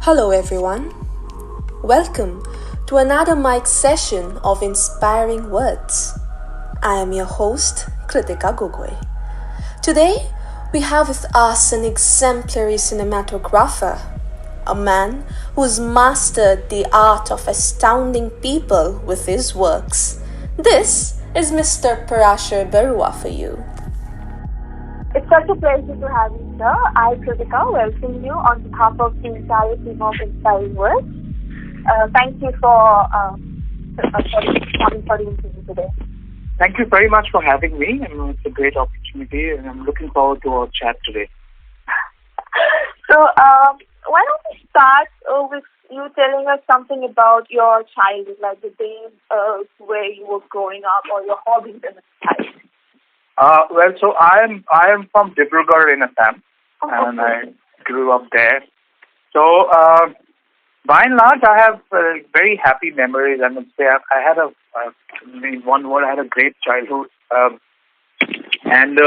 Hello, everyone. Welcome to another mic session of Inspiring Words. I am your host, Krittika Gogoi. Today, we have with us an exemplary cinematographer, a man who's mastered the art of astounding people with his works. This is Mr. Parasher Baruah for you. It's such a pleasure to have you, sir. I, Krittika, welcome you on behalf of the entire team of Inspiring Words. Thank you for coming for the interview today. Thank you very much for having me. It's a great opportunity, and I'm looking forward to our chat today. So, why don't we start with you telling us something about your childhood, like the days where you were growing up, or your hobbies as a child? So I am from Dibrugarh in Assam, and I grew up there. So by and large, I have very happy memories. I must say, I had in one word, I had a great childhood, and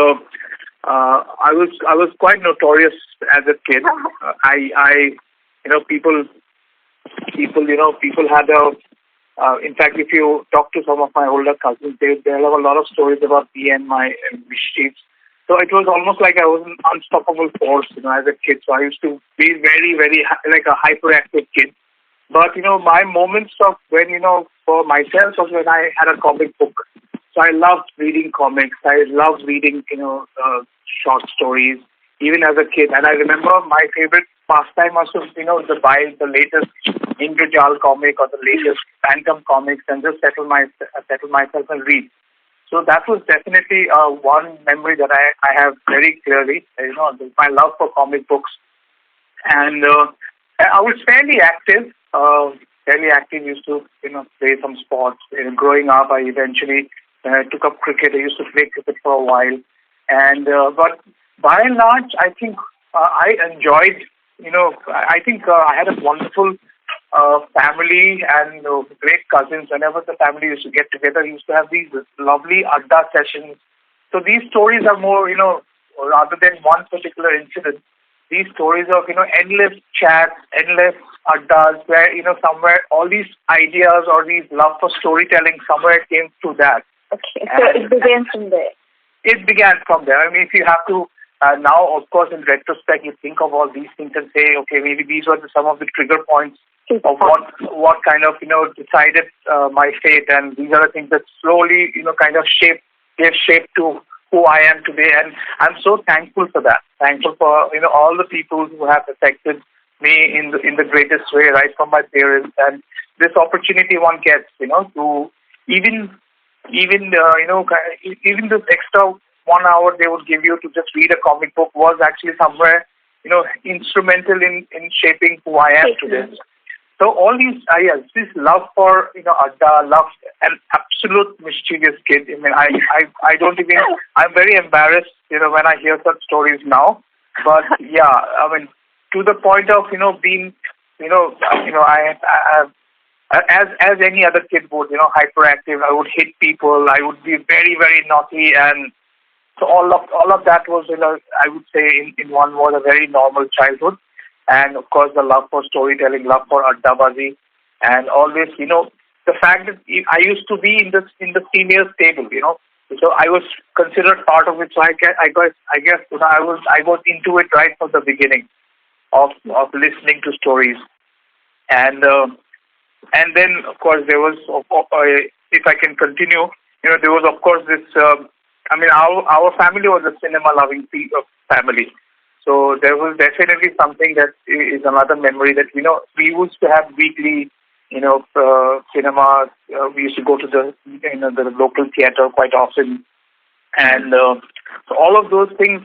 I was quite notorious as a kid. People had a. In fact, if you talk to some of my older cousins, they'll have a lot of stories about me and my mischiefs. So it was almost like I was an unstoppable force, as a kid. So I used to be very, very like a hyperactive kid. But, my moments of when, for myself was when I had a comic book. So I loved reading comics. I loved reading, short stories, even as a kid. And I remember my favorite pastime was to, buy the latest Indrajal comic or the latest Phantom comics and just settle myself and read. So that was definitely one memory that I have very clearly. My love for comic books, and I was fairly active. Used to play some sports. Growing up, I eventually took up cricket. I used to play cricket for a while, and but by and large, I think I enjoyed. I think I had a wonderful family and great cousins. Whenever the family used to get together, we used to have these lovely adda sessions. So these stories are more, rather than one particular incident, these stories of, endless chats, endless addas, where, somewhere all these ideas or these love for storytelling somewhere came through that. Okay, so it began from there. It began from there. I mean, if you have to, now, of course, in retrospect, you think of all these things and say, okay, maybe these were some of the trigger points of what kind of, decided my fate. And these are the things that slowly, kind of gave shape to who I am today. And I'm so thankful for that. Thankful for, all the people who have affected me in the greatest way, right from my parents. And this opportunity one gets, to even this extra 1 hour they would give you to just read a comic book was actually somewhere, instrumental in shaping who I am today. So all these, this love for, adda, love, an absolute mischievous kid. I mean, I don't even, I'm very embarrassed, when I hear such stories now. But yeah, I mean, to the point of, being, as any other kid would, hyperactive, I would hit people, I would be very, very naughty, and so all of that was, I would say, in one word, a very normal childhood. And of course, the love for storytelling, love for addabazi, and always, the fact that I used to be in the senior table, so I was considered part of it. So I guess I was into it right from the beginning of listening to stories, and then of course there was, if I can continue, there was of course this. Our family was a cinema-loving family. So there was definitely something that is another memory that, we used to have weekly, cinema. We used to go to the local theater quite often. And so all of those things,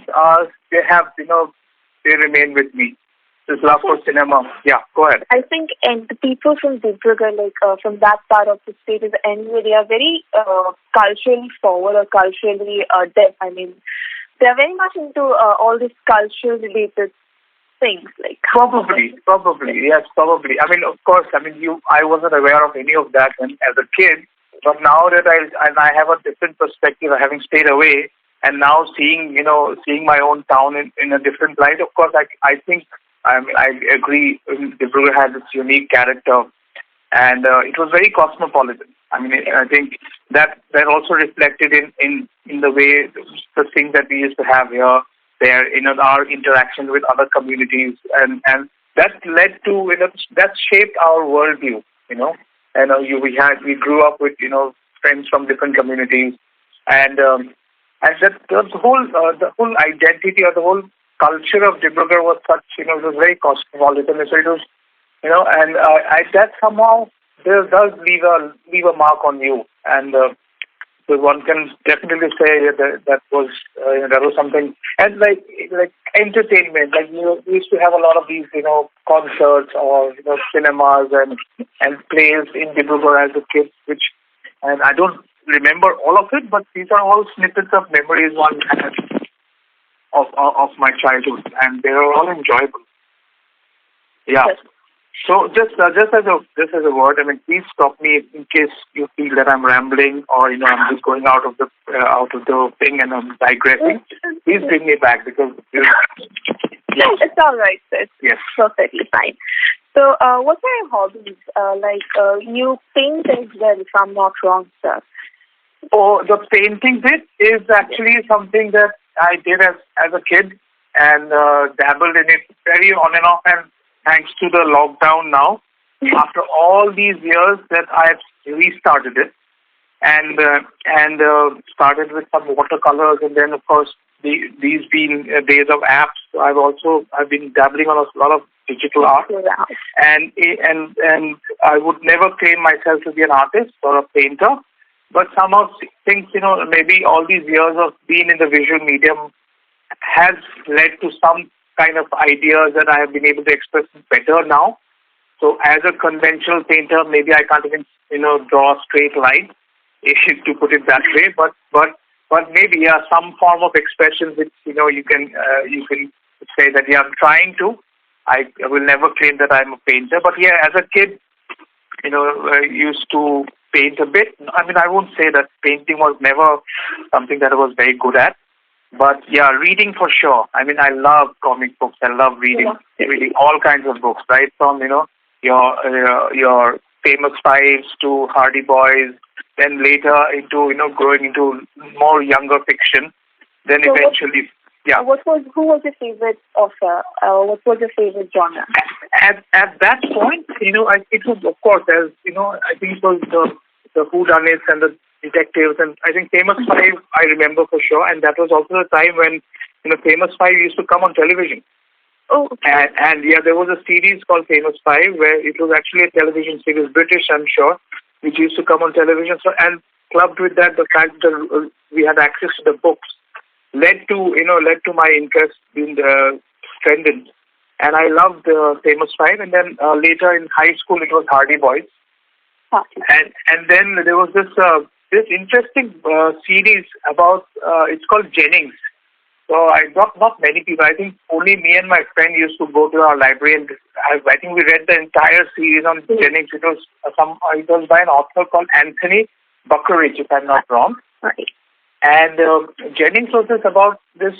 they remain with me. This love for cinema. Yeah, go ahead. I think, and the people from Dibrugarh, from that part of the state, anyway, they are very culturally forward or culturally deaf. I mean, they are very much into all these cultural-related things. Probably, yes, probably. I mean, of course, I wasn't aware of any of that as a kid, but now that I have a different perspective, having stayed away, and now seeing my own town in a different light, of course, I think I agree. Dibrugarh had its unique character, and it was very cosmopolitan. I mean, I think that also reflected in the way the things that we used to have here, there, our interactions with other communities, and that led to, that shaped our worldview. And we grew up with friends from different communities, and the whole identity or the whole culture of Dibrugarh was such, it was very cosmopolitan. So it was, and that somehow does leave a mark on you, and so one can definitely say that was something. And like entertainment, like we used to have a lot of these concerts or cinemas and plays in Dibrugarh as a kid, and I don't remember all of it, but these are all snippets of memories one has of my childhood, and they are all enjoyable. Yeah. Yes. So just as a word, I mean, please stop me in case you feel that I'm rambling or I'm just going out of the thing and I'm digressing. Please bring me back because it's all right, sir. Yes, perfectly fine. So, what are your hobbies? You paint as well, if I'm not wrong, sir. Oh, the painting bit is actually something that I did as a kid and dabbled in it very on and off, and thanks to the lockdown now, after all these years that I've restarted it and started with some watercolors, and then of course these being days of apps, I've been dabbling on a lot of digital art, and I would never claim myself to be an artist or a painter, but some of things, maybe all these years of being in the visual medium has led to some kind of ideas that I have been able to express better now. So as a conventional painter, maybe I can't even, draw a straight line, to put it that way, but maybe some form of expression which, you can say that, I'm trying to. I will never claim that I'm a painter, but as a kid, I used to paint a bit. I mean, I won't say that painting was never something that I was very good at. But reading for sure. I mean, I love comic books. I love reading all kinds of books, right from your famous fives to Hardy Boys, then later into growing into more younger fiction. Then so eventually, who was your favorite author? What was your favorite genre? At that point, it was, of course, as I think it was the whodunits and the detectives, and I think Famous Five I remember for sure, and that was also the time when Famous Five used to come on television. Oh, okay. And there was a series called Famous Five where it was actually a television series, British I'm sure, which used to come on television. So, and clubbed with that, the fact that we had access to the books led to my interest being strengthened, and I loved Famous Five. And then later in high school it was Hardy Boys. And then there was this interesting series about, it's called Jennings. So not many people, I think only me and my friend used to go to our library, and I think we read the entire series on Jennings. It was by an author called Anthony Buckeridge, if I'm not wrong. Right. And Jennings was about this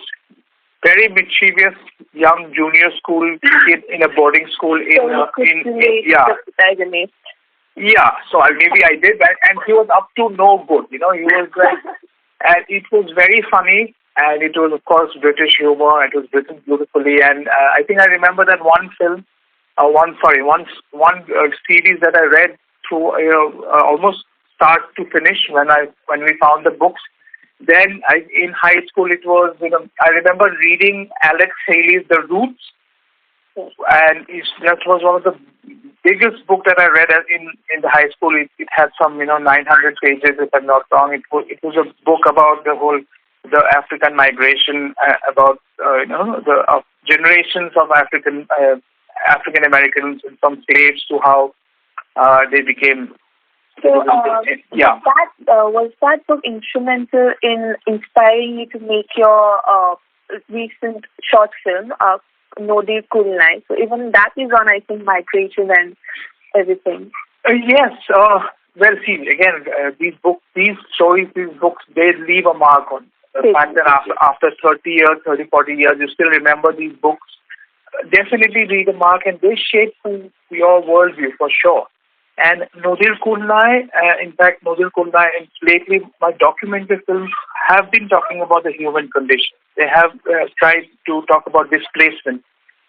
very mischievous young junior school kid in a boarding school Yeah, so maybe I did that, and he was up to no good. He was like, and it was very funny, and it was, of course, British humor. It was written beautifully, and I think I remember that one series that I read through, almost start to finish when we found the books. Then in high school, it was, I remember reading Alex Haley's The Roots, and that was one of the biggest book that I read in the high school. It had some 900 pages, if I'm not wrong. It was a book about the African migration, about the generations of African Americans from slaves to how they became. So, was that book instrumental in inspiring you to make your recent short film, Nodir Kul Nai? So even that is on, I think, migration and everything. Yes. Well, see, again, these books, they leave a mark on the fact that after 30 years, 40 years, you still remember these books. definitely leave a mark, and they shape your worldview for sure. And Nodir Kul Nai, in fact, Nodir Kul Nai, and lately my documentary films have been talking about the human condition. They have tried to talk about displacement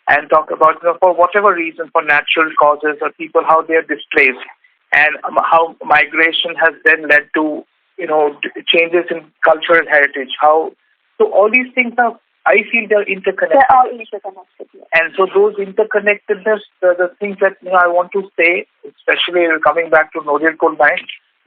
and talk about, for whatever reason, for natural causes or people, how they are displaced, and how migration has then led to, changes in cultural heritage. So all these things are, I feel, they're interconnected. They're all interconnected. Yes. And so those interconnectedness, the things that I want to say, especially coming back to Nodir Kul Nai.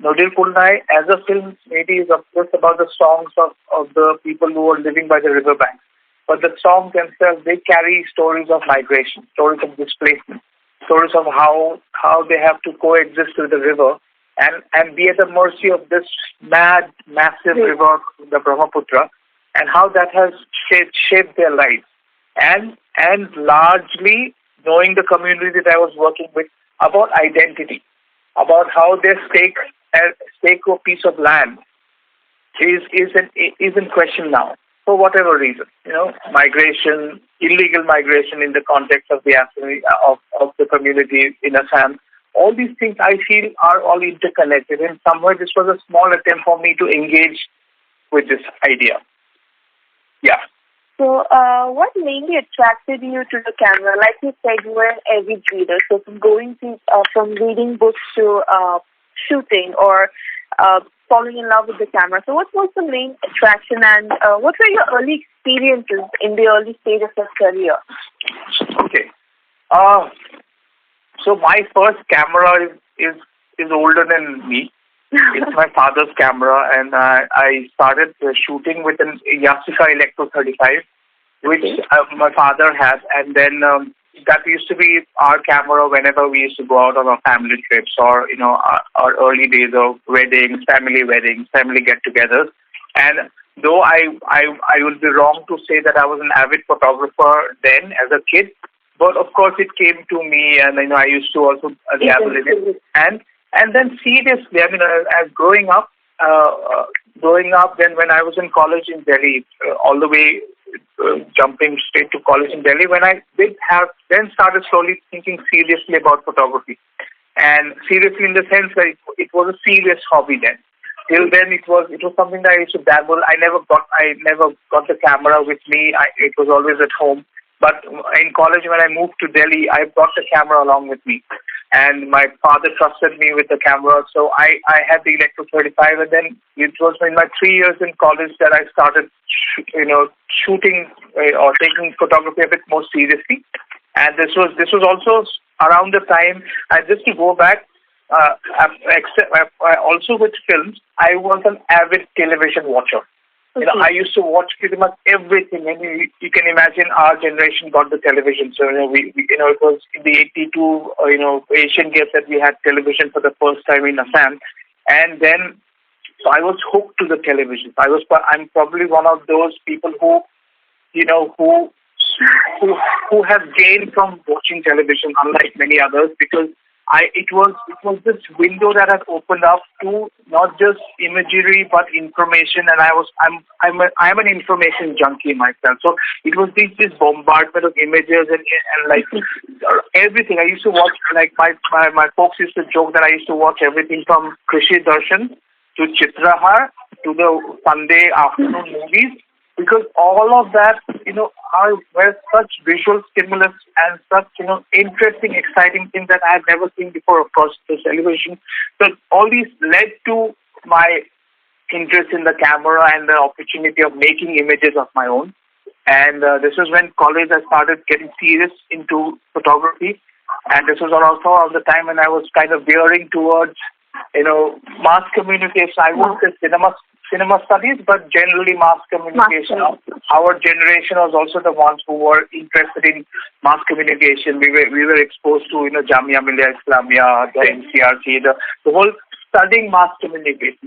Nodir Kul Nai, as a film, maybe is just about the songs of the people who are living by the riverbank. But the songs themselves, they carry stories of migration, stories of displacement, stories of how they have to coexist with the river and be at the mercy of this massive river, the Brahmaputra, and how that has shaped their lives. And largely knowing the community that I was working with about identity, about how their stake a piece of land is in question now, for whatever reason. Migration, illegal migration in the context of the of the community in Assam. All these things I feel are all interconnected. In some way, this was a small attempt for me to engage with this idea. Yeah. So, what mainly attracted you to the camera? Like you said, you were an avid reader. So, from reading books to shooting or falling in love with the camera. So, what was the main attraction, and what were your early experiences in the early stage of your career? Okay. So my first camera is older than me. It's my father's camera, and I started shooting with an Yasuka Electro 35, which my father has, and then that used to be our camera whenever we used to go out on our family trips or our early days of weddings, family get-togethers. And though I would be wrong to say that I was an avid photographer then as a kid, but of course it came to me, and I used to also dabble in it. And then seriously, as growing up, then when I was in college in Delhi, all the way jumping straight to college in Delhi, when I then started slowly thinking seriously about photography. And seriously in the sense that it was a serious hobby then. Till then, it was something that I used to dabble. I never got the camera with me. It was always at home. But in college, when I moved to Delhi, I brought the camera along with me. And my father trusted me with the camera, so I had the Electro 35, and then it was in my 3 years in college that I started, shooting or taking photography a bit more seriously. And this was also around the time, and just to go back, also with films, I was an avid television watcher. Okay. I used to watch pretty much everything, and you can imagine our generation got the television. So we it was in the '82 Asian Games that we had television for the first time in Assam, and then so I was hooked to the television. I'm probably one of those people who have gained from watching television, unlike many others, because it was this window that had opened up to not just imagery but information, and I'm an information junkie myself. So it was this bombardment of images and like everything. I used to watch, like my folks used to joke that I used to watch everything from Krishi Darshan to Chitrahar to the Sunday afternoon movies, because all of that were such visual stimulus and such interesting, exciting things that I had never seen before. Of course, the television. So all these led to my interest in the camera and the opportunity of making images of my own. And this was when college I started getting serious into photography, and this was also around the time when I was kind of veering towards mass communication. I won't say cinema studies, but generally mass communication. Our generation was also the ones who were interested in mass communication. We were exposed to Jamia Millia Islamia, the NCRT, the whole studying mass communication.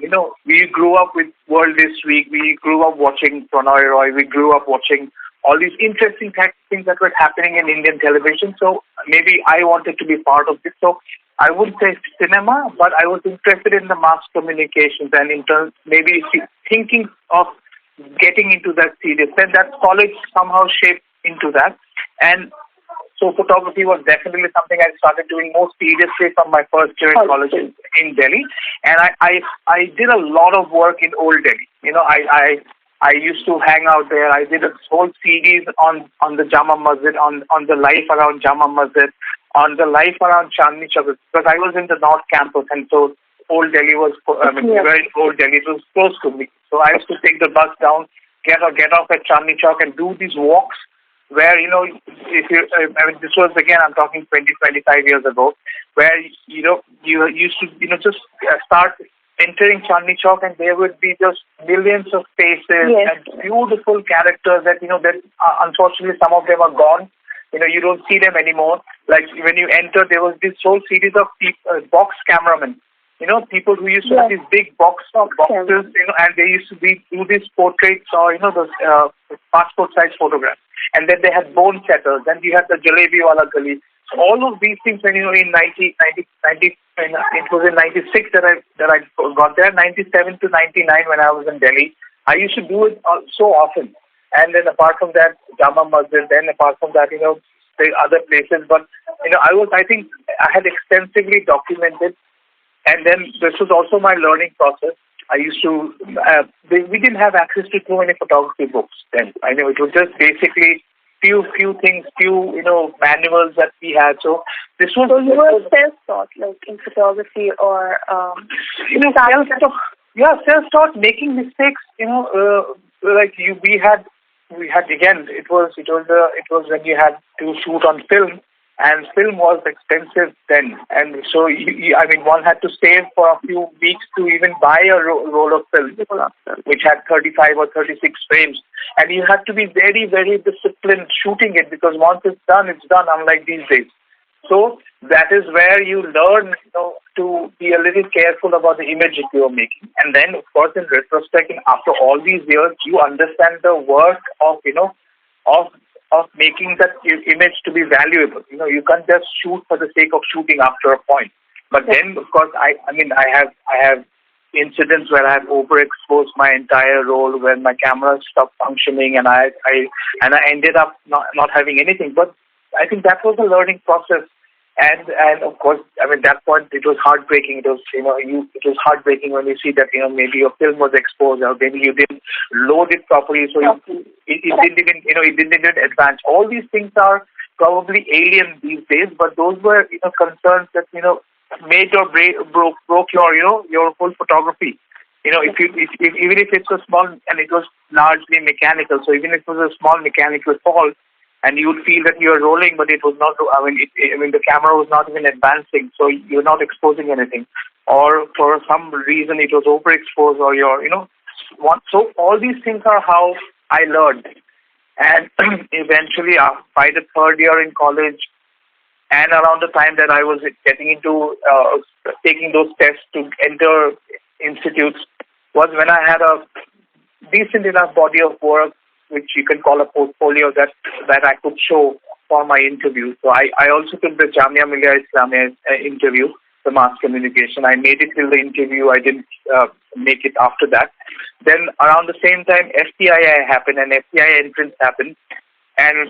We grew up with World This Week. We grew up watching Prannoy Roy. We grew up watching all these interesting things that were happening in Indian television. So maybe I wanted to be part of this. So I wouldn't say cinema, but I was interested in the mass communications and in terms maybe thinking of getting into that serious. Then that college somehow shaped into that. And So photography was definitely something I started doing more seriously from my first year in college in Delhi. And I did a lot of work in Old Delhi. I used to hang out there. I did a whole series on the Jama Masjid, on the life around Jama Masjid, on the life around Chandni Chowk, because I was in the North Campus, and so Old Delhi was, we were in Old Delhi, it was close to me. So I used to take the bus down, get off at Chandni Chowk and do these walks where, this was, again, I'm talking 20, 25 years ago, where, you used to, just start entering Chandni Chowk, and there would be just millions of faces and beautiful characters that, that unfortunately some of them are gone. You don't see them anymore. Like when you enter, there was this whole series of box cameramen. People who used to have these big boxes, and they used to do these portraits or, those passport-size photographs. And then they had bone setters. Then you had the Jalebi Wala Gali. So all of these things, when, in 90, it was in 96 that I got there, 97 to 99 when I was in Delhi. I used to do it so often. And then apart from that, Jama Masjid, then apart from that, the other places. But, I think I had extensively documented. And then this was also my learning process. I used to, we didn't have access to too many photography books then. I know it was just basically few things, manuals that we had. So this was... So you were self-taught, like in photography or... self-taught, making mistakes, we had again, it was when you had to shoot on film. And film was expensive then. And so, one had to save for a few weeks to even buy a roll of film, which had 35 or 36 frames. And you had to be very, very disciplined shooting it, because once it's done, unlike these days. So that is where you learn, to be a little careful about the image that you are making. And then, of course, in retrospect, after all these years, you understand the worth of making that image to be valuable. You can't just shoot for the sake of shooting after a point. But then, of course, I have incidents where I have overexposed my entire roll, when my camera stopped functioning, and I ended up not having anything. But I think that was a learning process. And of course, that point, it was heartbreaking. It was, it was heartbreaking when you see that, maybe your film was exposed, or maybe you didn't load it properly, so it didn't even advance. All these things are probably alien these days, but those were, concerns that, made or broke your whole photography. Even if it's a small, and it was largely mechanical, so even if it was a small mechanical fault, and you would feel that you are rolling, but it was not. The camera was not even advancing, so you're not exposing anything, or for some reason it was overexposed, or So all these things are how I learned, and eventually, by the third year in college, and around the time that I was getting into taking those tests to enter institutes, was when I had a decent enough body of work, which you can call a portfolio, that I could show for my interview. So I also took the Jamia Millia Islamia interview, the mass communication. I made it till the interview. I didn't make it after that. Then around the same time, FTII happened, and FTII entrance happened. And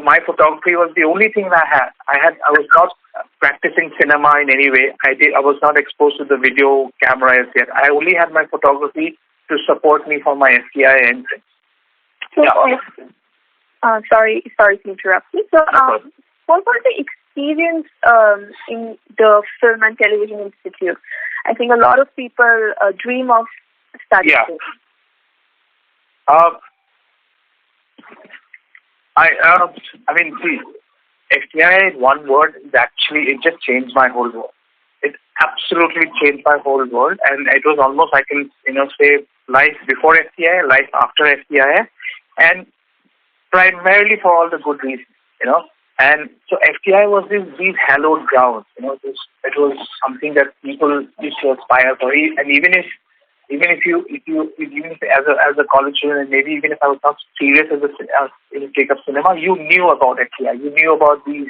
my photography was the only thing I had. I was not practicing cinema in any way. I was not exposed to the video camera as yet. I only had my photography to support me for my FTII entrance. So, sorry to interrupt you. So, what was the experience in the Film and Television Institute? I think a lot of people dream of studying. See, FTI in one word is actually, it just changed my whole world. It absolutely changed my whole world, and it was almost, I can, say, life before FTI, life after FTI, and primarily for all the good reasons, And so FTI was these hallowed grounds, it was something that people used to aspire for, and even if as a college student, and maybe even if I was not serious as take up cinema, you knew about FTI, you knew about these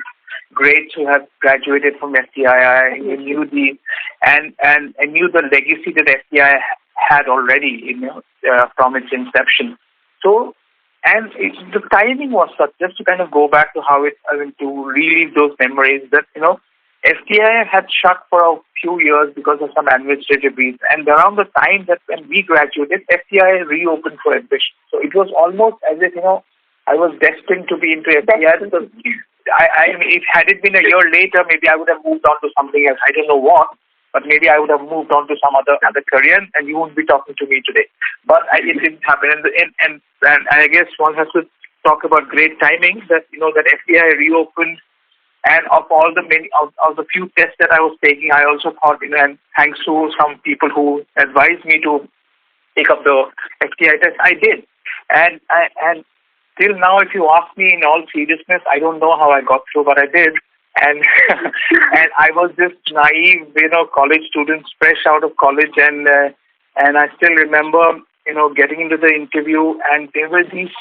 greats who have graduated from FTI, you knew and knew the legacy that FTI had already, from its inception. So the timing was such, just to kind of go back to to relive those memories, that, FTI had shut for a few years because of some administrative reasons. And around the time that when we graduated, FTI reopened for admission. So it was almost as if, I was destined to be into FTI. Because if had it been a year later, maybe I would have moved on to something else. I don't know what, but maybe I would have moved on to some other career, and you wouldn't be talking to me today. But it didn't happen. And I guess one has to talk about great timing, that, that FTI reopened. And of all the many of the few tests that I was taking, I also thought, and thanks to some people who advised me to take up the FTI test, I did. And till now, if you ask me in all seriousness, I don't know how I got through, but I did. And and I was just naive, college students, fresh out of college, and I still remember, getting into the interview, and there were these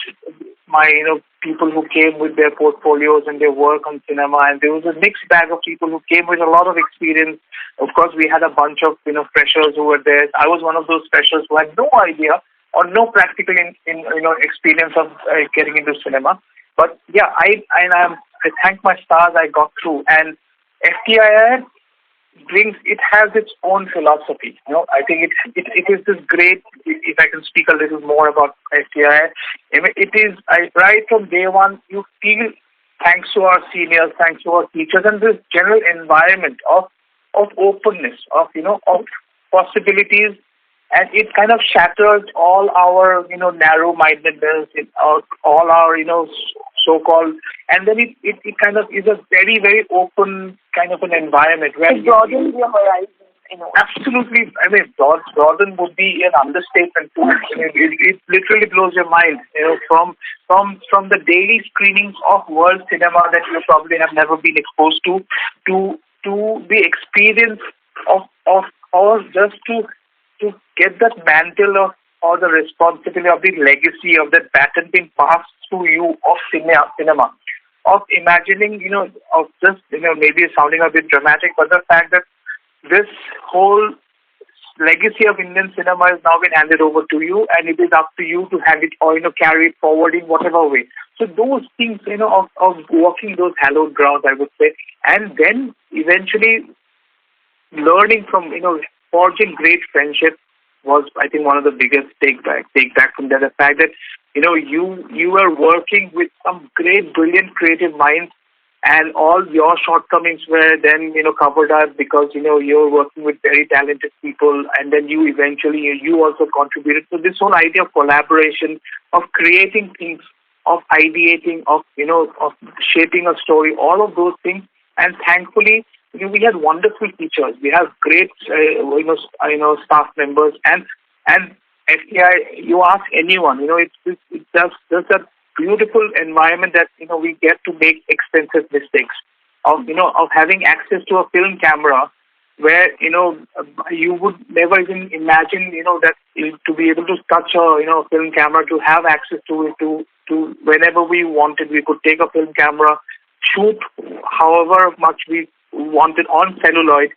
people who came with their portfolios and their work on cinema, and there was a mixed bag of people who came with a lot of experience. Of course, we had a bunch of freshers who were there. I was one of those freshers who had no idea or no practical experience of getting into cinema. But yeah, I thank my stars I got through. And FTII has its own philosophy. I think it is this great. If I can speak a little more about FTII, it is right from day one. You feel, thanks to our seniors, thanks to our teachers, and this general environment of openness, of possibilities, and it kind of shatters all our narrow-mindedness, all our so-called, and then it kind of is a very, very open kind of an environment where it broadens your horizon. Absolutely. I mean, broaden would be an understatement too. It literally blows your mind. From the daily screenings of world cinema that you probably have never been exposed to the experience of or just to get that mantle of, or the responsibility of the legacy of that baton being passed through you of cinema, of imagining, of just, maybe sounding a bit dramatic, but the fact that this whole legacy of Indian cinema has now been handed over to you, and it is up to you to hand it or, carry it forward in whatever way. So those things, of walking those hallowed grounds, I would say, and then eventually learning from, forging great friendship was, I think, one of the biggest take back from that. The fact that, you were working with some great, brilliant, creative minds, and all your shortcomings were then, covered up because, you're working with very talented people, and then you eventually, you also contributed. So this whole idea of collaboration, of creating things, of ideating, of shaping a story, all of those things, and thankfully, we had wonderful teachers. We have great, staff members, and FTI. You ask anyone, it's just a beautiful environment that we get to make expensive mistakes. Of having access to a film camera, where you would never even imagine that to be able to touch a film camera, to have access to it, to whenever we wanted, we could take a film camera, shoot however much we wanted on celluloid.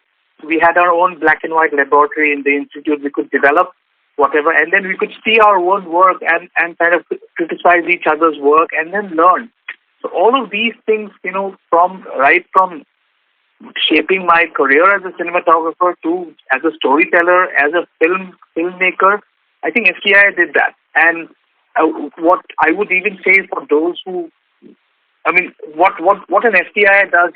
We had our own black and white laboratory in the institute. We could develop whatever, and then we could see our own work and kind of criticize each other's work and then learn. So all of these things, from shaping my career as a cinematographer to as a storyteller, as a filmmaker, I think FTI did that. And what I would even say for those who, what an FTI does,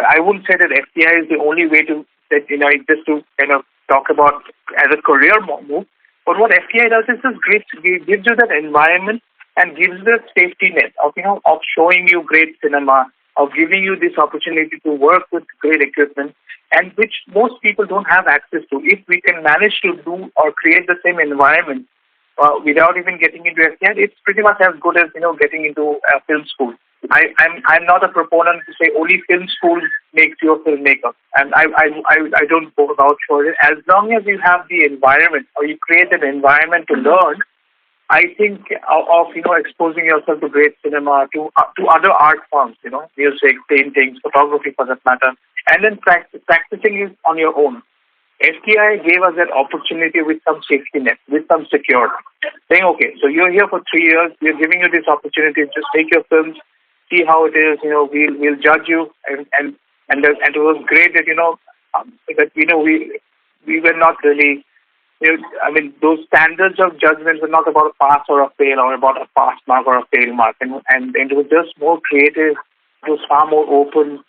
I wouldn't say that FTI is the only way to, just to kind of talk about as a career move. But what FTI does is just gives you that environment and gives the safety net of showing you great cinema, of giving you this opportunity to work with great equipment, and which most people don't have access to. If we can manage to do or create the same environment without even getting into FTI, it's pretty much as good as getting into a film school. I'm not a proponent to say only film school makes you a filmmaker, and I don't vouch for it. As long as you have the environment, or you create an environment to learn, I think of exposing yourself to great cinema, to other art forms, music, painting, photography for that matter, and then practicing it on your own. FTI gave us that opportunity with some safety net, with some security, saying, okay, so you're here for 3 years, we're giving you this opportunity, just make your films, see how it is, we'll judge you, and it was great that, we were not really, those standards of judgment were not about a pass or a fail or about a pass mark or a fail mark, and it was just more creative, it was far more open.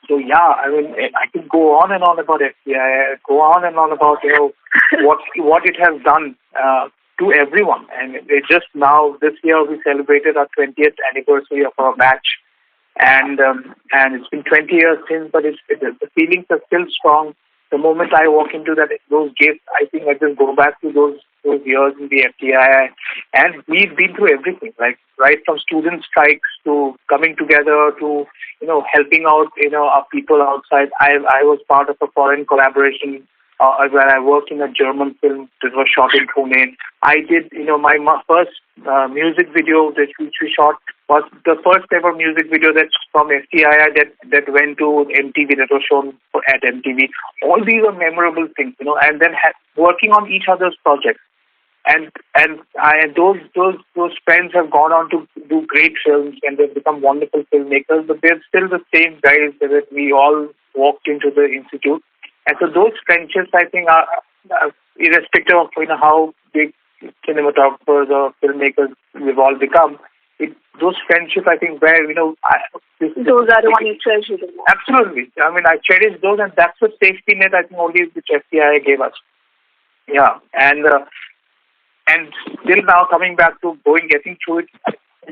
So yeah, I could go on and on about FTI, go on and on about what it has done to everyone. And it just now this year we celebrated our 20th anniversary of our batch, and it's been 20 years since, but the feelings are still strong. The moment I walk into those gates, I think I just go back to those years in the FTI, and we've been through everything, like right from student strikes to coming together to helping out our people outside. I was part of a foreign collaboration where I worked in a German film that was shot in Pune. I did my first music video which we shot was the first ever music video that's from FTI that went to MTV, that was shown at MTV. All these are memorable things, and then working on each other's projects. And those friends have gone on to do great films, and they've become wonderful filmmakers, but they're still the same guys that we all walked into the institute. And so those friendships, I think, are irrespective of how big cinematographers or filmmakers we've all become. Those friendships, I think, where those are the one you treasure the most. Absolutely. I cherish those, and that's the safety net I think only which FTI gave us. Yeah, and still now coming back to getting through it,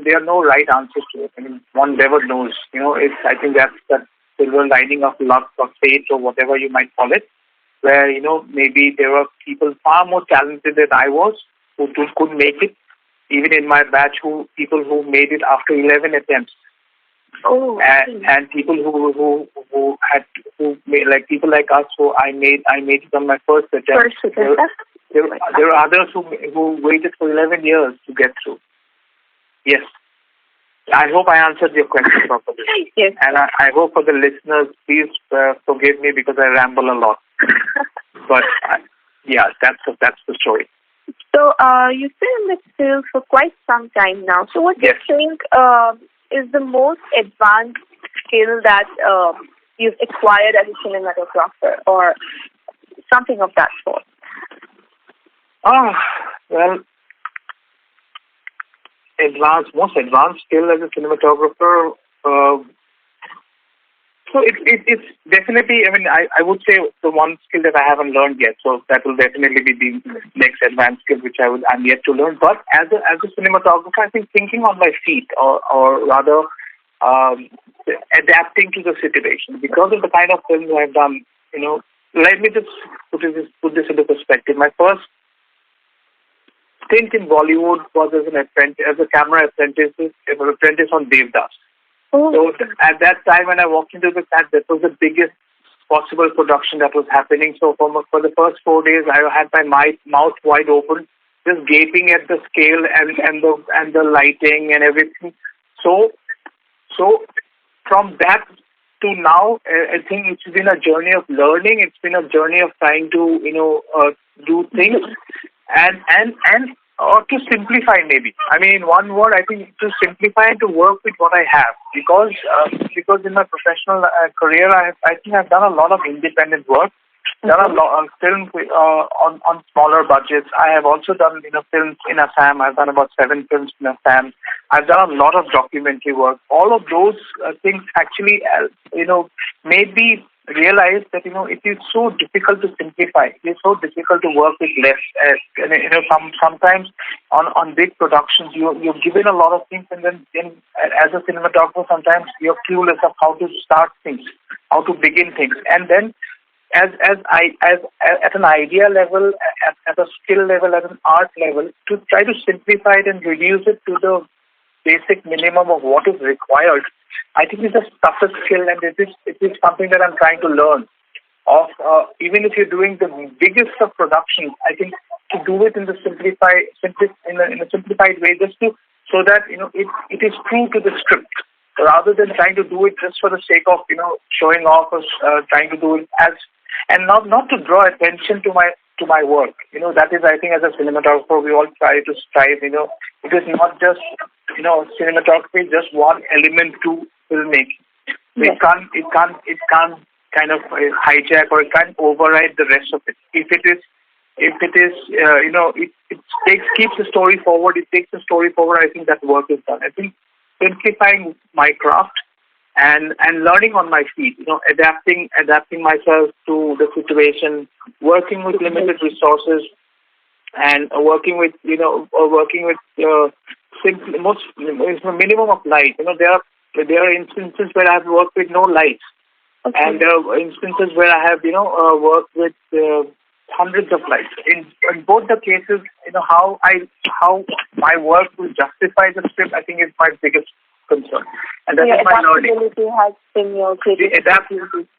there are no right answers to it. One never knows. I think that's that silver lining of luck or fate or whatever you might call it, where maybe there were people far more talented than I was who couldn't make it. Even in my batch, people who made it after 11 attempts. Oh, and people who made, like people like us, who I made it on my first attempt. There are others who waited for 11 years to get through. Yes. I hope I answered your question properly. Yes. And I hope for the listeners, please forgive me because I ramble a lot. But that's the story. So you've been in this field for quite some time now. So what do you think is the most advanced skill that you've acquired as a cinematographer, or something of that sort? Well, most advanced skill as a cinematographer. So it's definitely, I would say the one skill that I haven't learned yet. So that will definitely be the next advanced skill which I'm yet to learn. But as a cinematographer, I think thinking on my feet, or rather adapting to the situation, because of the kind of films I've done. Let me just put this into perspective. My first stint in Bollywood was as a camera apprentice on Devdas. Oh. So at that time when I walked into the set, that was the biggest possible production that was happening. So for the first 4 days, I had my mouth wide open, just gaping at the scale and the lighting and everything. So from that to now, I think it's been a journey of learning. It's been a journey of trying to do things or to simplify, maybe. In one word, I think to simplify and to work with what I have. Because in my professional career, I think I've done a lot of independent work, done a lot of films on smaller budgets. I have also done films in Assam. I've done about 7 films in Assam. I've done a lot of documentary work. All of those things actually, made me realize that it is so difficult to simplify. It is so difficult to work with less. Sometimes on big productions you're given a lot of things, and then as a cinematographer sometimes you're clueless of how to start things, how to begin things, and then as at an idea level, at a skill level, at an art level, to try to simplify it and reduce it to the basic minimum of what is required, I think it's the toughest skill, and it is something that I'm trying to learn. Even if you're doing the biggest of productions, I think to do it in a simplified way, just so that it is true to the script, rather than trying to do it just for the sake of showing off or trying to do it as and not to draw attention to my work. That is, I think, as a cinematographer, we all try to strive. It is not just cinematography is just one element to filmmaking. So Yes. it can't kind of hijack, or it can't override the rest of it. If it is, it keeps the story forward. It takes the story forward. I think that work is done. I think simplifying my craft and learning on my feet. Adapting myself to the situation, working with limited resources, and working with minimum of light. There are instances where I have worked with no lights. Okay. And there are instances where I have, worked with hundreds of lights. In both the cases, how my work will justify the script, I think is my biggest concern. And that is my learning. Adaptability has been your greatest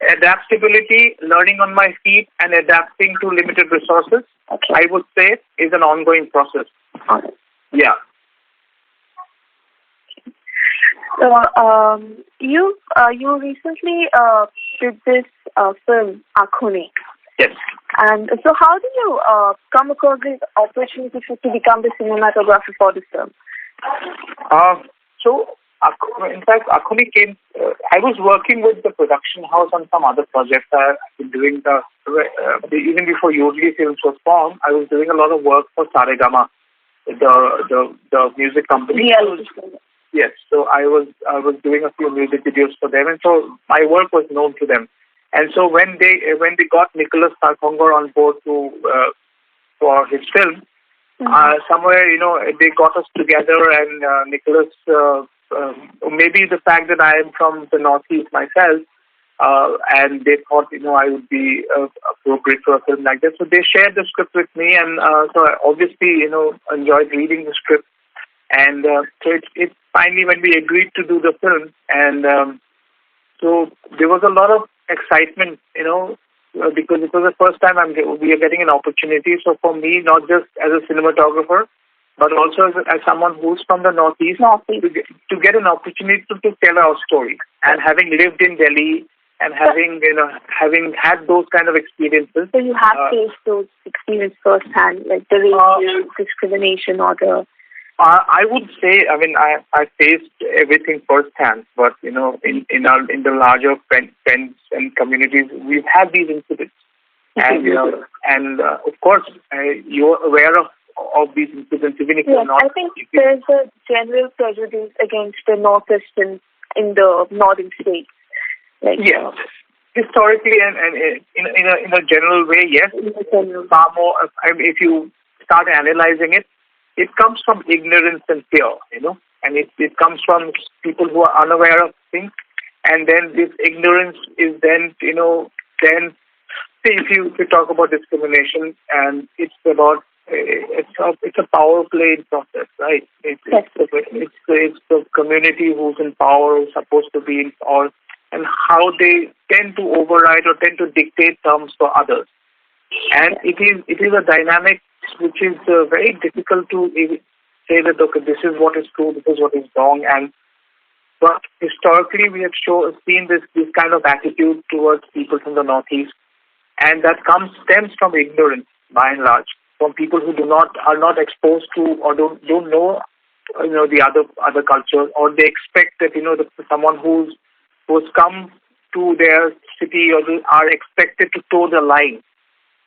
adaptability, learning on my feet, and adapting to limited resources, Okay. I would say, is an ongoing process. Okay. Yeah. So, you recently did this film, Axone. Yes. And so how did you come across this opportunity to become the cinematographer for this film? So, in fact, Axone came. I was working with the production house on some other projects. I've been doing even before Yodli Films was formed. I was doing a lot of work for Saregama, the music company. Yes, so I was doing a few music videos for them, and so my work was known to them. And so when they got Nicholas Sarkongar on board for his film, somewhere they got us together, and Nicholas, maybe the fact that I am from the Northeast myself, and they thought I would be appropriate for a film like this. So they shared the script with me, and so I obviously enjoyed reading the script. And so it finally, when we agreed to do the film, and so there was a lot of excitement, because it was the first time we are getting an opportunity. So for me, not just as a cinematographer, but also as someone who's from the Northeast, to get an opportunity to tell our story. And having lived in Delhi and having had those kind of experiences. So you have faced those experiences firsthand, like the racial discrimination or the... I would say, I faced everything firsthand, but in the larger friends and communities, we've had these incidents, and of course, you're aware of these incidents, even if you're not. I think there's a general prejudice against the Northeastern in the northern states. Yes, historically and in a general way, yes. Far more. If you start analyzing it. It comes from ignorance and fear, and it comes from people who are unaware of things, and then this ignorance is then, say if you talk about discrimination, and it's a power play process, right? It's the community who's in power, who's supposed to be in power, and how they tend to override or tend to dictate terms for others, and it is a dynamic which is very difficult to say that, okay, this is what is true, this is what is wrong. But historically, we have seen this kind of attitude towards people from the Northeast, and that stems from ignorance, by and large, from people who are not exposed to or don't know, the other cultures, or they expect that someone who's come to their city are expected to toe the line.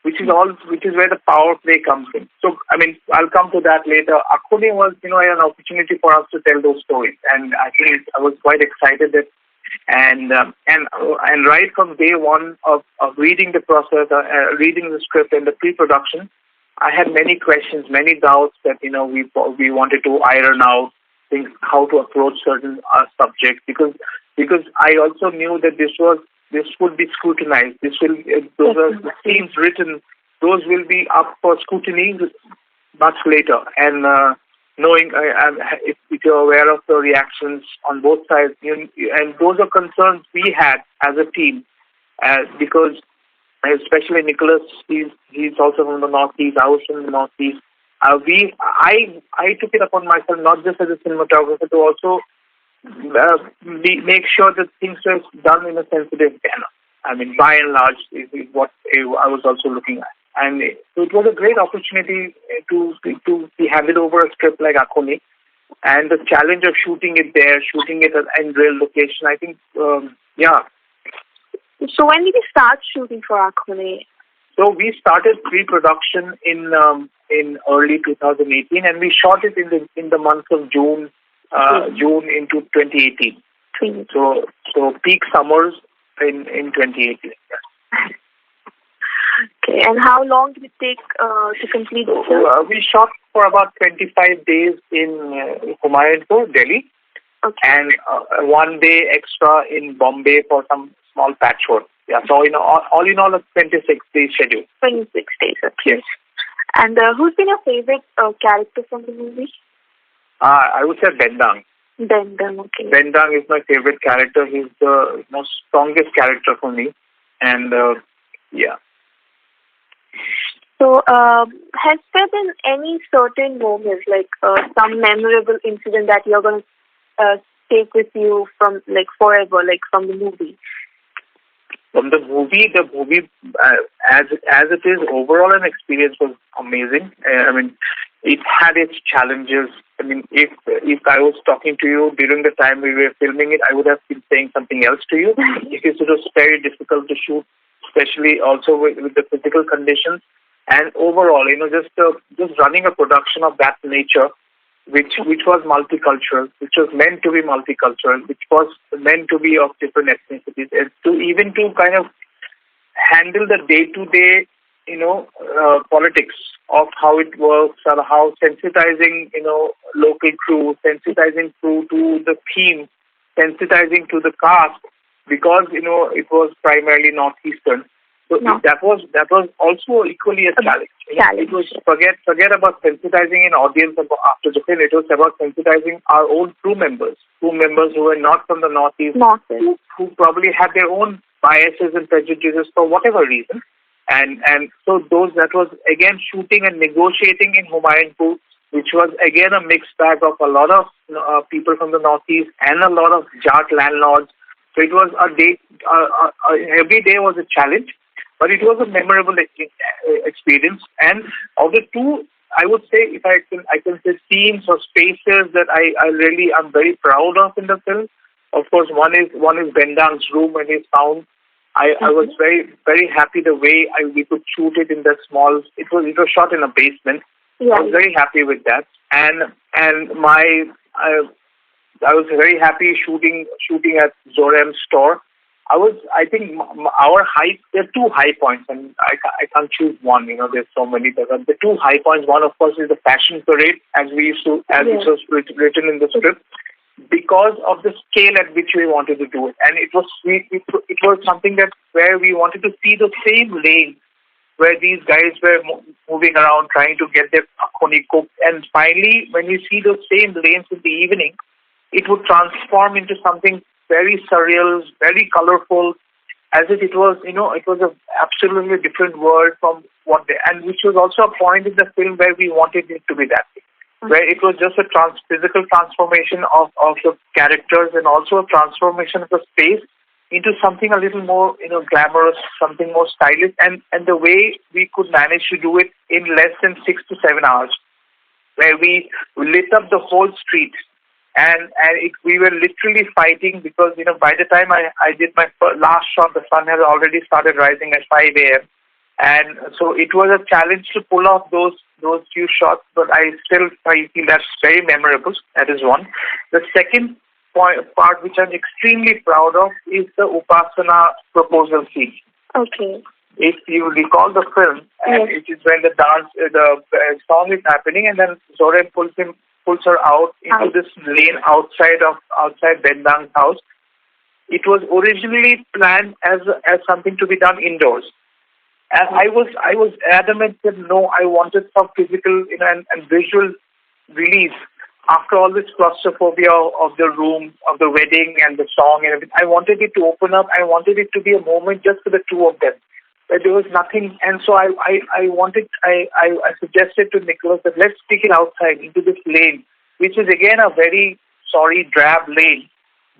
Which is where the power play comes in. So, I'll come to that later. Axone was, an opportunity for us to tell those stories, and I think I was quite excited that, and right from day one of reading the process, reading the script and the pre-production, I had many questions, many doubts that we wanted to iron out things, how to approach certain subjects, because I also knew that this would be scrutinized. The scenes written, those will be up for scrutiny much later. And knowing if you're aware of the reactions on both sides, and those are concerns we had as a team, because especially Nicholas, he's also from the Northeast. I was from the Northeast. I took it upon myself, not just as a cinematographer, to also make sure that things are done in a sensitive manner. I mean, by and large, is what I was also looking at. And so it was a great opportunity to be handed over a script like Axone, and the challenge of shooting it there, shooting it at an real location. I think, yeah. So when did you start shooting for Axone? So we started pre-production in early 2018, and we shot it in the month of June into 2018. So peak summers in 2018. Okay, and how long did it take to complete the film? We shot for about 25 days in Humayunpur, Delhi, and 1 day extra in Bombay for some small patchwork. Yeah, so all in all, a 26-day schedule. 26 days, okay. Yes. And who's been your favorite character from the movie? I would say Bendang. Bendang, okay. Bendang is my favorite character. He's the most strongest character for me, and yeah. So, has there been any certain moments, like some memorable incident that you're going to take with you from, like, forever, like from the movie? From the movie, as it is, overall an experience was amazing. I mean, it had its challenges. I mean, if I was talking to you during the time we were filming it, I would have been saying something else to you. Because it was very difficult to shoot, especially also with the physical conditions. And overall, just running a production of that nature, which was multicultural, which was meant to be multicultural, which was meant to be of different ethnicities, and to kind of handle the day-to-day, politics of how it works, or how sensitizing, local crew, sensitizing crew to the theme, sensitizing to the cast, because, it was primarily Northeastern. So that was also equally a challenge. It was forget about sensitizing an audience after the film. It was about sensitizing our own crew members who were not from the Northeast, who probably had their own biases and prejudices for whatever reason. And so that was again shooting and negotiating in Humayunpur, which was again a mixed bag of a lot of people from the Northeast and a lot of Jat landlords. So it was a day. Every day was a challenge. But it was a memorable experience, and of the two, I would say, if I can say scenes or spaces that I'm very proud of in the film. Of course, one is Bendang's room when he's found. I was very, very happy the way we could shoot it in the small. It was shot in a basement. Yeah. I was very happy with that, and I was very happy shooting at Zorem's store. I think our there are 2 high points, and I can't choose one. There's so many. But the 2 high points. One, of course, is the fashion parade, as it was written in the script, because of the scale at which we wanted to do it, and it was something where we wanted to see the same lane where these guys were moving around trying to get their akhoni cooked, and finally, when we see those same lanes in the evening, it would transform into something very surreal, very colorful, as if it was, it was an absolutely different world from and which was also a point in the film where we wanted it to be that way, where it was just a physical transformation of the characters and also a transformation of the space into something a little more, glamorous, something more stylish, and the way we could manage to do it in less than 6 to 7 hours, where we lit up the whole street. And we were literally fighting because, by the time I did my last shot, the sun had already started rising at 5 a.m. And so it was a challenge to pull off those few shots, but I feel that's very memorable. That is one. The second part, which I'm extremely proud of, is the Upasana proposal scene. Okay. If you recall the film, and it is when the song is happening, and then Zorem pulls her out into this lane outside Bendang's house. It was originally planned as something to be done indoors, and I was adamant that no, I wanted some physical and visual release after all this claustrophobia of the room, of the wedding and the song and everything. I wanted it to open up. I wanted it to be a moment just for the two of them. There was nothing, and so I suggested to Nicholas that let's take it outside into this lane, which is again a very sorry drab lane,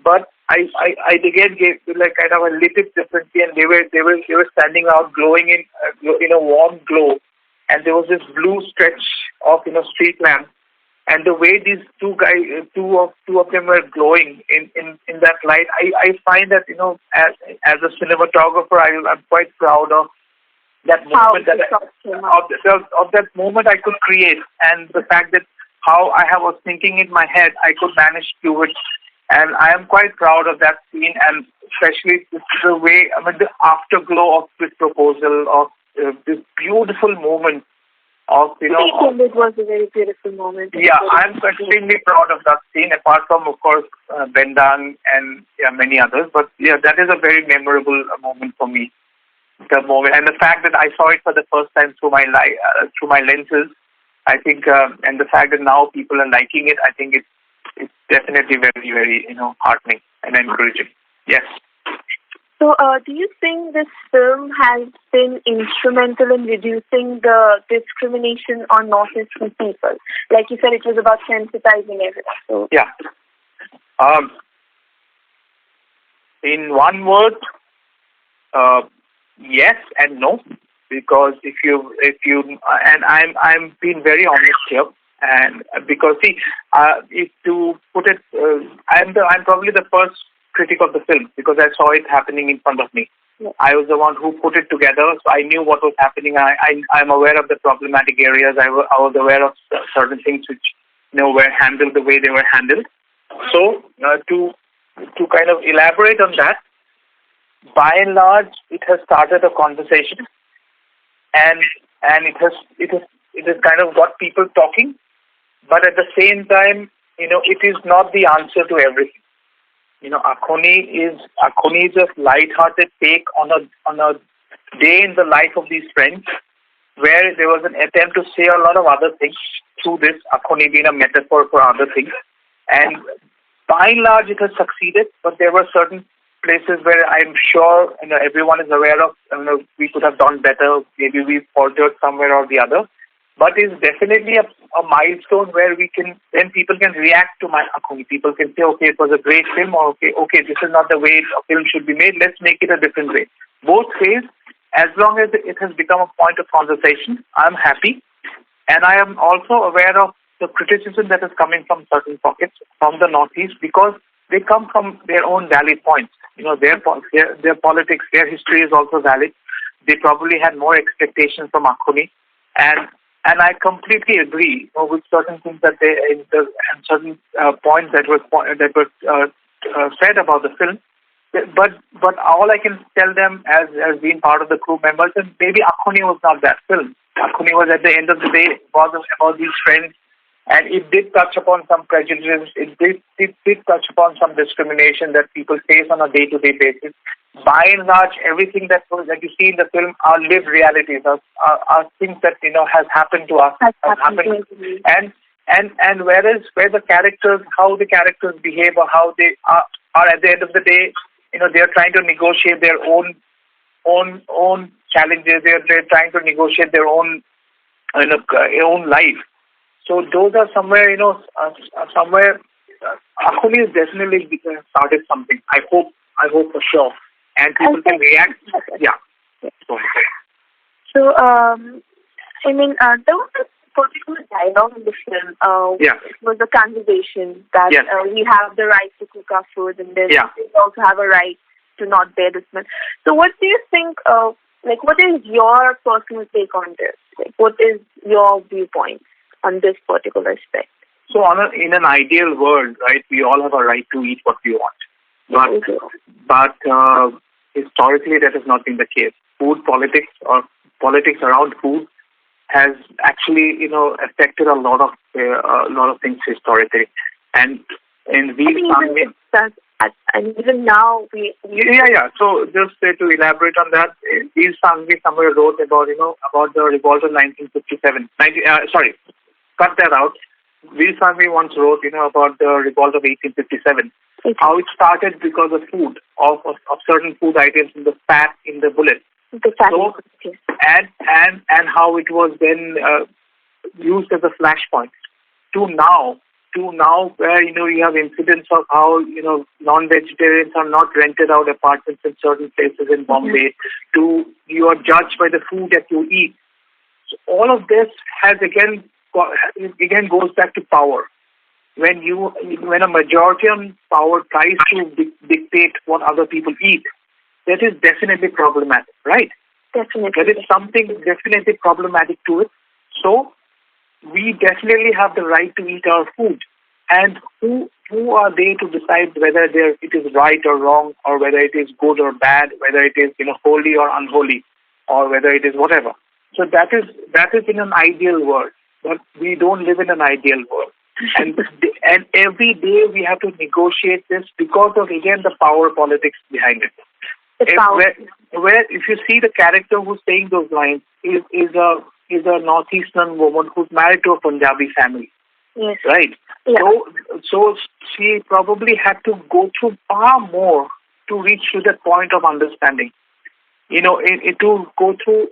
but I again gave like kind of a lit it differently, and they were standing out, glowing in a warm glow, and there was this blue stretch of street lamp, and the way these two of them were glowing in that light, I find that as a cinematographer, I'm quite proud of that moment of that moment I could create, and the fact that how I was thinking in my head, I could manage to do it. And I am quite proud of that scene, and especially the way, the afterglow of this proposal, of this beautiful moment of, it was a very beautiful moment. Yeah, I'm extremely proud of that scene, apart from, of course, Bendang and many others. But yeah, that is a very memorable moment for me. The moment, and the fact that I saw it for the first time through my lenses, I think, and the fact that now people are liking it, I think it's definitely very, very, heartening and encouraging. Yes. So, do you think this film has been instrumental in reducing the discrimination on Northeastern people? Like you said, it was about sensitizing everyone. So. Yeah. In one word, yes and no, because if you and I'm being very honest here. And because if to put it, I'm probably the first critic of the film because I saw it happening in front of me. Yeah. I was the one who put it together, so I knew what was happening. I'm aware of the problematic areas. I was aware of certain things which were handled the way they were handled. So to kind of elaborate on that, by and large, it has started a conversation, and it has kind of got people talking. But at the same time, it is not the answer to everything. Axone is a light-hearted take on a day in the life of these friends, where there was an attempt to say a lot of other things through this, Axone being a metaphor for other things. And by and large, it has succeeded, but there were certain places where I'm sure everyone is aware of, we could have done better, maybe we faltered somewhere or the other. But it's definitely a milestone where then people can react to my Axone. People can say, okay, it was a great film, or okay, this is not the way a film should be made, let's make it a different way. Both ways, as long as it has become a point of conversation, I'm happy. And I am also aware of the criticism that is coming from certain pockets from the Northeast, because they come from their own valid points. Their politics, their history is also valid. They probably had more expectations from Axone. And I completely agree with certain things that and certain points that were said about the film. But all I can tell them as being part of the crew members, and maybe Axone was not that film. Axone was, at the end of the day, about these friends, and it did touch upon some prejudice. It did touch upon some discrimination that people face on a day-to-day basis. By and large, everything that you see in the film are lived realities, are things that has happened to us, has happened. And whereas where the characters, how the characters behave, or how they are at the end of the day, they are trying to negotiate their own challenges. They're trying to negotiate their own life. So those are somewhere somewhere Axone has definitely started something. I hope for sure. And people can react. Yeah. So, there was a particular dialogue in the film. It was a conversation that we have the right to cook our food, and then we also have a right to not bear the smell. So, what do you think? What is your personal take on this? What is your viewpoint on this particular aspect? So, in an ideal world, right, we all have a right to eat what we want. But historically, that has not been the case. Food politics, or politics around food, has actually, affected a lot of things historically. And even now, So just to elaborate on that, Veer Sangvi somewhere wrote about the revolt of 1957. Cut that out. Veer Sangvi once wrote, about the revolt of 1857. How it started because of food, of certain food items, in the fat in the bullet. And how it was then used as a flashpoint to now, to now where, you have incidents of how, non-vegetarians are not rented out apartments in certain places in Bombay, to you are judged by the food that you eat. So all of this has again goes back to power. When a majority of power tries to dictate what other people eat, that is definitely problematic, right? Definitely. There is something definitely problematic to it. So we definitely have the right to eat our food. And who are they to decide whether it is right or wrong, or whether it is good or bad, whether it is holy or unholy, or whether it is whatever. So that is in an ideal world, but we don't live in an ideal world. And every day we have to negotiate this because of, again, the power politics behind it. Where if you see the character who's saying those lines is a northeastern woman who's married to a Punjabi family. Yes. Right. Yeah. So she probably had to go through far more to reach to that point of understanding. To go through.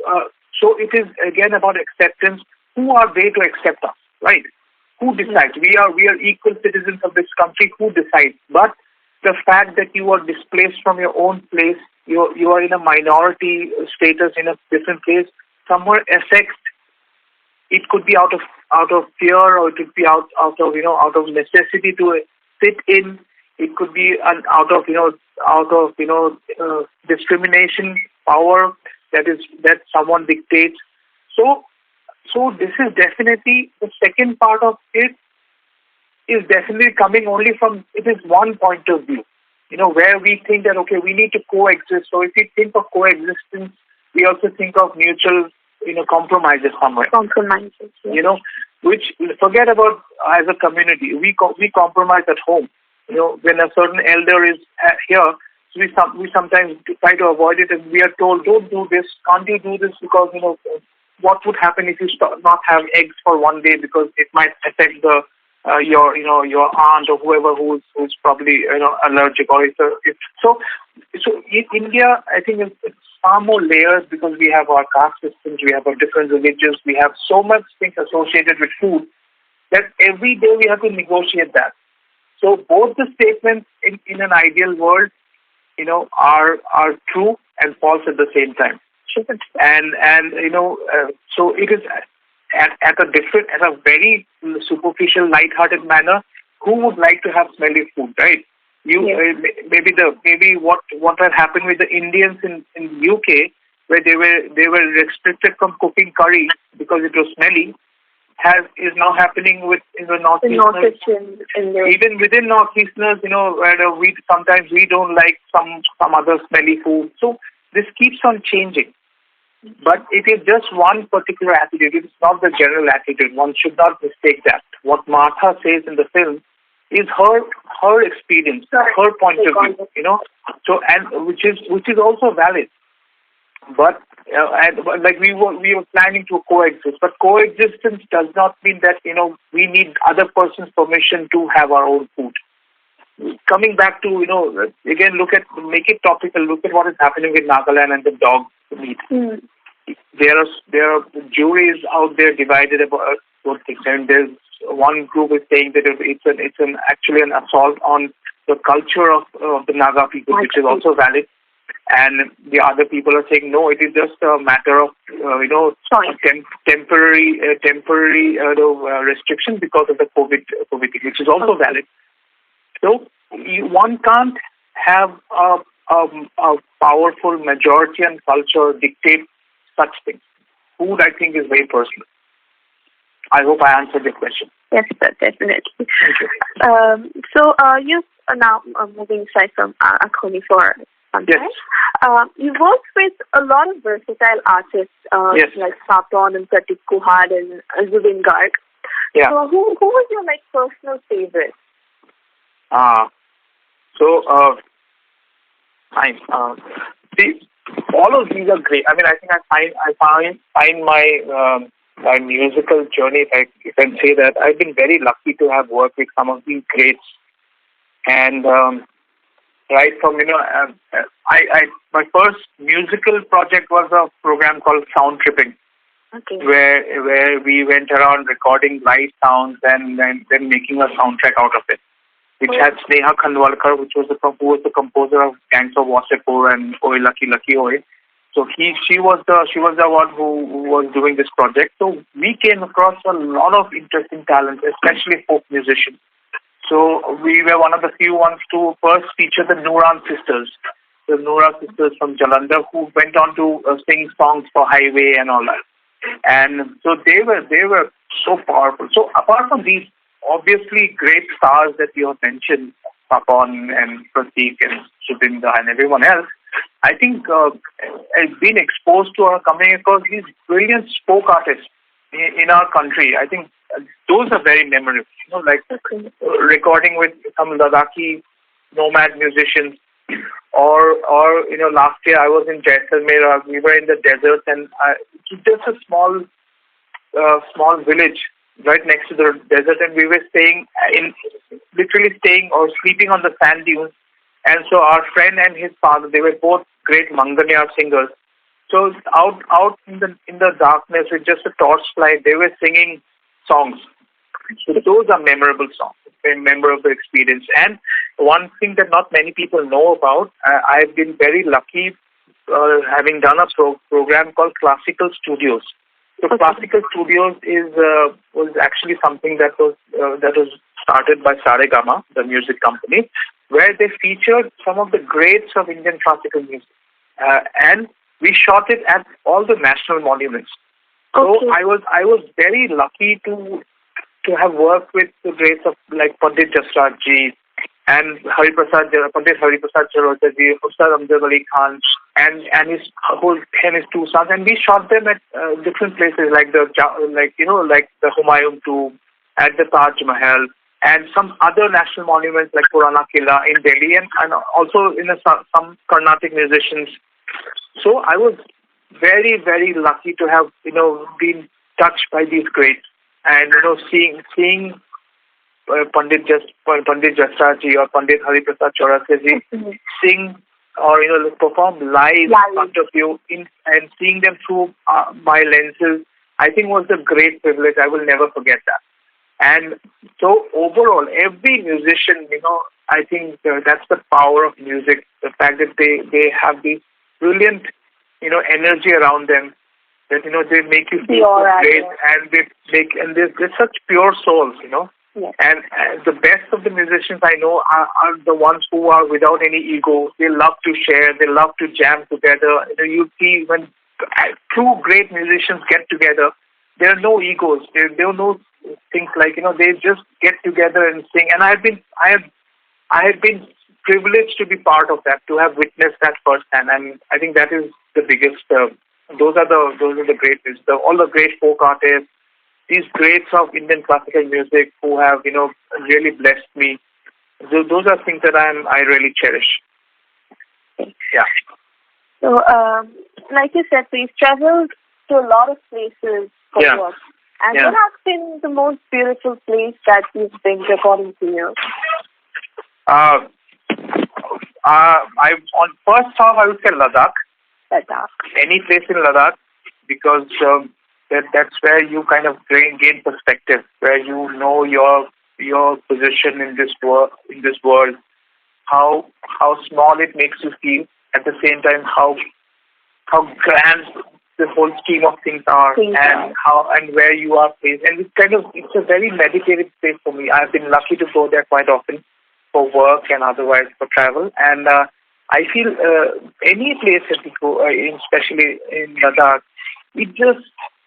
So it is again about acceptance. Who are they to accept us? Right. Who decides? We are equal citizens of this country. Who decides? But the fact that you are displaced from your own place, you are in a minority status in a different place, somewhere affects. It could be out of fear, or it could be out of necessity to fit in. It could be out of discrimination, power that someone dictates. So this is definitely the second part of it. Is definitely coming only from, it is one point of view, where we think that, okay, we need to coexist. So if we think of coexistence, we also think of mutual, compromises somewhere. Compromises, yes. Which, forget about as a community. We compromise at home. When a certain elder is here, we sometimes try to avoid it, and we are told, don't do this, can't you do this, because, what would happen if you not have eggs for one day, because it might affect your aunt or whoever who's probably allergic, or so in India, I think it's far more layers, because we have our caste systems, we have our different religions, we have so much things associated with food that every day we have to negotiate that. So both the statements in an ideal world, are true and false at the same time. And so it is at a very superficial, light-hearted manner. Who would like to have smelly food, right? Maybe what had happened with the Indians in UK, where they were restricted from cooking curry because it was smelly, is now happening in the Northeasterners. Even within Northeasterners, where we don't like some other smelly food. So this keeps on changing. But it is just one particular attitude. It is not the general attitude. One should not mistake that. What Martha says in the film is her experience, her point of view. So, and which is also valid. But like we were planning to coexist. But coexistence does not mean that we need other person's permission to have our own food. Coming back to again, make it topical. Look at what is happening in Nagaland and the dog meat. There are juries out there divided about both things, and there's one group is saying that it's actually an assault on the culture of the Naga people, which is also valid. And the other people are saying no, it is just a matter of temporary restriction because of the COVID, which is also valid. So one can't have a powerful majority and culture dictate such things. Food, I think, is very personal. I hope I answered your question. Yes, sir, definitely. Thank you. So you are now moving aside from Axone for some time. Yes. You worked with a lot of versatile artists like Papon and Krittika and Zubin Garg. Yeah. So who was your personal favorite? Fine. See, all of these are great. I mean, I think I find my musical journey, if I can say that, I've been very lucky to have worked with some of these greats. And right from my first musical project was a program called Sound Tripping, Okay. where we went around recording live sounds and then making a soundtrack out of it, which had Sneha Khandwalkar, who was the composer of Gangs of Wasseypur and Oi Lucky Lucky Oi. So she was the one who was doing this project. So we came across a lot of interesting talents, especially folk musicians. So we were one of the few ones to first feature the Nooran sisters, the Noora sisters from Jalandhar, who went on to sing songs for Highway and all that. And so they were so powerful. So apart from these obviously great stars that you have mentioned, Papan and Pratik and Subinda and everyone else, I think I've been exposed to or coming across these brilliant folk artists in our country. I think those are very memorable. Like recording with some Ladakhi nomad musicians, or last year I was in Jaisalmer. We were in the desert, and it's just a small village right next to the desert, and we were literally staying or sleeping on the sand dunes. And so our friend and his father, they were both great Manganyar singers. So out in the darkness with just a torchlight, they were singing songs. So those are memorable songs, a memorable experience. And one thing that not many people know about, I've been very lucky having done a program called Classical Studios. So Classical Studios was actually something that was started by Saregama, the music company, where they featured some of the greats of Indian classical music, and we shot it at all the national monuments. So I was very lucky to have worked with the greats of like Pandit Jasraj ji and Pandit Hariprasad Charoja ji, Ustad Amjad Ali Khan, and his two sons, and we shot them at different places like the Humayun tomb, at the Taj Mahal, and some other national monuments like Purana Killa in Delhi, and also in some Carnatic musicians. So I was very, very lucky to have been touched by these greats, and seeing Pandit Jasraj ji or Pandit Hariprasad Chaurasia ji sing or perform live in front of you and seeing them through my lenses, I think was a great privilege. I will never forget that. And so overall, every musician, I think that's the power of music. The fact that they have this brilliant, energy around them. That they make you feel so great, and they're such pure souls, Yes. And the best of the musicians I know are the ones who are without any ego. They love to share. They love to jam together. You see when true great musicians get together, there are no egos. There are no things like they just get together and sing. And I have been privileged to be part of that, to have witnessed that firsthand. And I think that is the biggest. Those are the great, all the great folk artists, these greats of Indian classical music who have really blessed me. Those are things that I really cherish. Yeah. So, like you said, we've traveled to a lot of places for work. And what has been the most beautiful place that you've been according to you? On first off, I would say Ladakh. Any place in Ladakh, because that's where you kind of gain perspective, where you know your position in this world, how small it makes you feel, at the same time how grand the whole scheme of things are, and where you are placed. And it's a very meditative place for me. I've been lucky to go there quite often for work and otherwise for travel. And I feel any place that we go, especially in Ladakh, it is.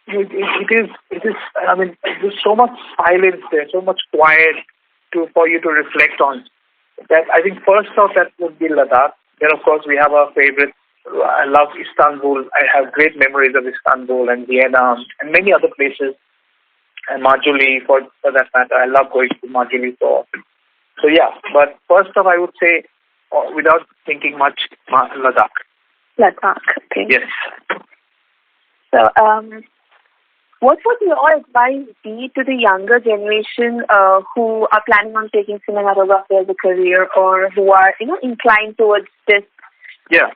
I mean, there's so much silence there, so much quiet for you to reflect on. That I think first off, that would be Ladakh. Then of course we have our favorite. I love Istanbul. I have great memories of Istanbul and Vienna and many other places. And Majuli, for that matter, I love going to Majuli so often. So yeah, but first off, I would say, without thinking much, Ladakh. Ladakh, okay. Yes. So, what would your advice be to the younger generation who are planning on taking cinematography as a career, or who are inclined towards this? Yeah.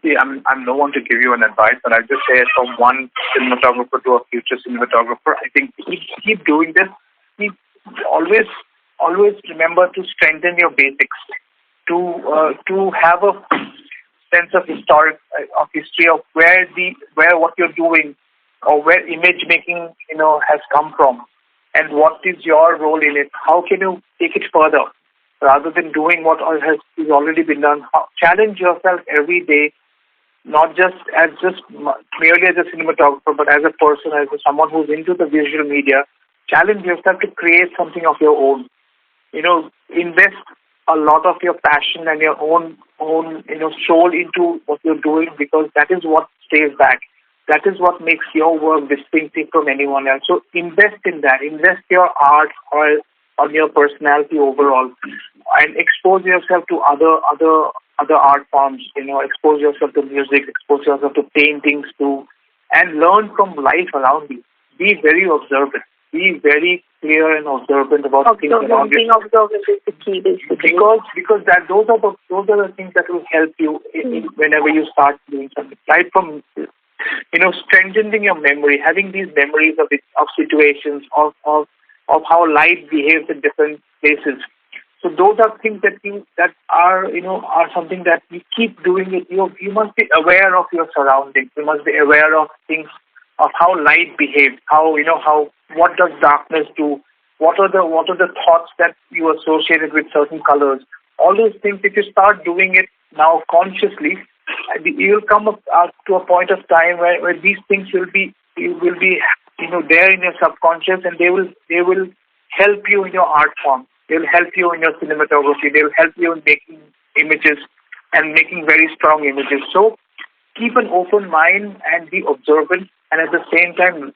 See, I'm no one to give you an advice, but I just say from one cinematographer to a future cinematographer, I think keep doing this. Keep always remember to strengthen your basics, to have a sense of history of where what you're doing or where image making has come from, and what is your role in it. How can you take it further rather than doing what is already been done? Challenge yourself every day, not just merely as a cinematographer, but as a person, as someone who's into the visual media. Challenge yourself to create something of your own. Invest a lot of your passion and your own soul into what you're doing, because that is what stays back. That is what makes your work distinctive from anyone else. So invest in that. Invest your art or on your personality overall, and expose yourself to other art forms. Expose yourself to music, expose yourself to paintings too, and learn from life around you. Be very observant. Be very clear and observant about things around you. Being observant is the key, basically. Because those are the things that will help you whenever you start doing something. Right from strengthening your memory, having these memories of situations, of how light behaves in different places. So those are things that are something that you keep doing it. You must be aware of your surroundings. You must be aware of things, of how light behaves, what does darkness do, what are the thoughts that you associated with certain colors. All those things, if you start doing it now consciously, you will come up to a point of time where these things will be there in your subconscious, and they will help you in your art form. They will help you in your cinematography. They will help you in making images and making very strong images. So keep an open mind and be observant, and at the same time,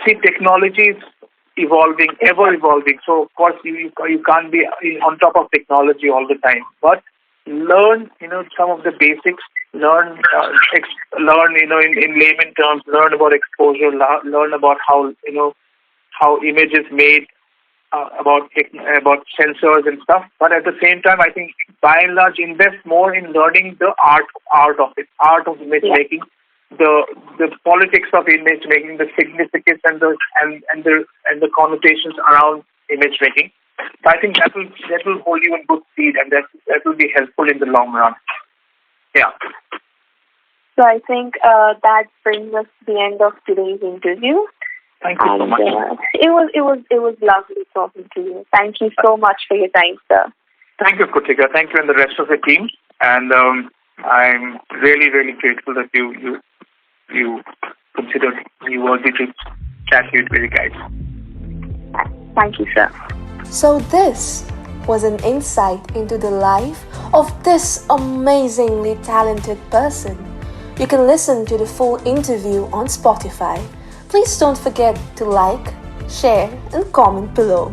see, technology is evolving, ever evolving. So of course you can't be on top of technology all the time, but learn some of the basics. Learn in layman terms. Learn about exposure. Learn about how image is made, about sensors and stuff. But at the same time, I think by and large invest more in learning the art of it, art of image making, the politics of image making, the significance and the connotations around image making. So I think that will hold you in good stead, and that will be helpful in the long run. Yeah. So I think that brings us to the end of today's interview. Thank you so much. It was lovely talking to you. Thank you so much for your time, sir. Thank you, Krittika. Thank you and the rest of the team. And I'm really, really grateful that you considered me worthy to chat with you guys. Thank you, sir. So this was an insight into the life of this amazingly talented person. You can listen to the full interview on Spotify. Please don't forget to like, share, and comment below.